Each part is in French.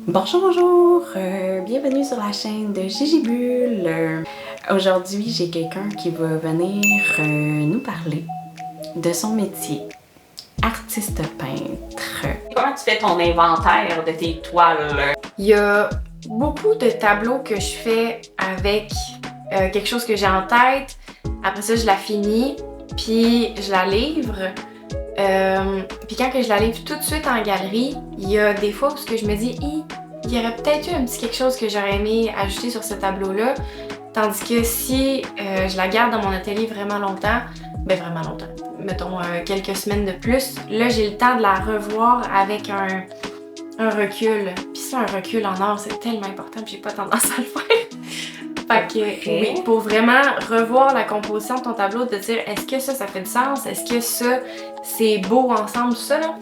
Bonjour, bienvenue sur la chaîne de Gigi Bulle. Aujourd'hui, j'ai quelqu'un qui va venir nous parler de son métier, artiste peintre. Comment tu fais ton inventaire de tes toiles? Il y a beaucoup de tableaux que je fais avec quelque chose que j'ai en tête. Après ça, je la finis, puis je la livre. Puis quand que je la livre tout de suite en galerie, il y a des fois où je me dis il y aurait peut-être eu un petit quelque chose que j'aurais aimé ajouter sur ce tableau-là. Tandis que si je la garde dans mon atelier vraiment longtemps, mettons quelques semaines de plus, là j'ai le temps de la revoir avec un recul. Puis ça, un recul en or, c'est tellement important, puis j'ai pas tendance à le faire. Fait que oui, pour vraiment revoir la composition de ton tableau, de dire est-ce que ça fait du sens, est-ce que ça c'est beau ensemble, tout ça là.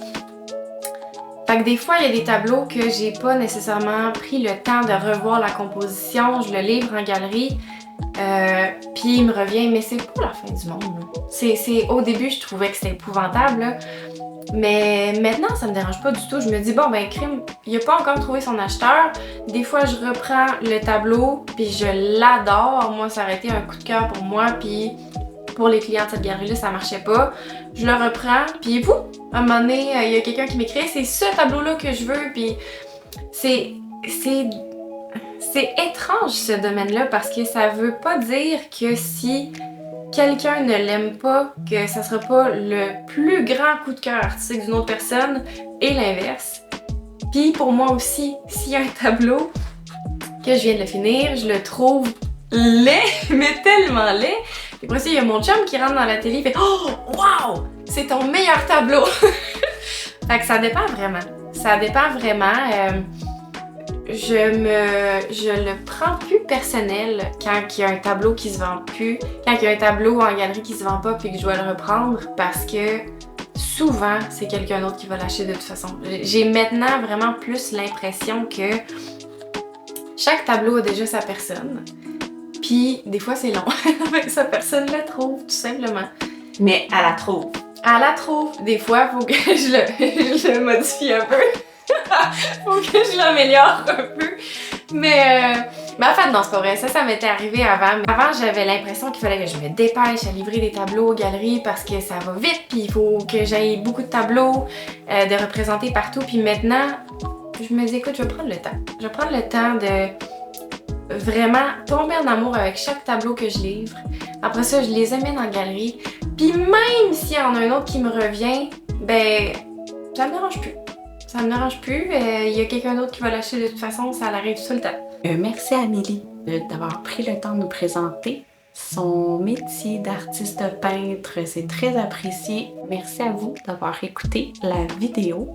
Fait que des fois, il y a des tableaux que j'ai pas nécessairement pris le temps de revoir la composition, je le livre en galerie, puis il me revient, mais c'est pas la fin du monde. Au début, je trouvais que c'était épouvantable, là. Mais maintenant, ça me dérange pas du tout. Je me dis, bon, ben, crime, il a pas encore trouvé son acheteur. Des fois, je reprends le tableau, puis je l'adore. Moi, ça aurait été un coup de cœur pour moi, puis pour les clients de cette galerie-là, ça marchait pas. Je le reprends, puis vous, à un moment donné, il y a quelqu'un qui m'écrit, c'est ce tableau-là que je veux, puis c'est étrange ce domaine-là parce que ça veut pas dire que si quelqu'un ne l'aime pas, que ça sera pas le plus grand coup de cœur artistique d'une autre personne et l'inverse. Puis pour moi aussi, s'il y a un tableau que je viens de le finir, je le trouve laid, mais tellement laid. Puis après ça, il y a mon chum qui rentre dans l'atelier et fait « Oh, wow! C'est ton meilleur tableau! » Fait que ça dépend vraiment. Ça dépend vraiment. Je le prends plus personnel quand il y a un tableau qui se vend plus, quand il y a un tableau en galerie qui se vend pas puis que je dois le reprendre parce que souvent c'est quelqu'un d'autre qui va l'acheter de toute façon. J'ai maintenant vraiment plus l'impression que chaque tableau a déjà sa personne, puis des fois c'est long avec sa personne la trouve tout simplement. Mais elle la trouve. Elle la trouve. Des fois, faut que je le modifie un peu. Faut que je l'améliore un peu. Mais en fait, non, c'est pas vrai. Ça m'était arrivé avant. Avant, j'avais l'impression qu'il fallait que je me dépêche à livrer des tableaux aux galeries parce que ça va vite, puis il faut que j'aille beaucoup de tableaux de représenter partout. Puis maintenant, je me dis, écoute, je vais prendre le temps. Je vais prendre le temps de vraiment tomber en amour avec chaque tableau que je livre. Après ça, je les amène en galerie. Puis même s'il y en a un autre qui me revient, ben, ça me dérange plus. Ça me dérange plus. Il y a quelqu'un d'autre qui va l'acheter de toute façon, ça arrive tout le temps. Merci à Amélie d'avoir pris le temps de nous présenter son métier d'artiste peintre. C'est très apprécié. Merci à vous d'avoir écouté la vidéo.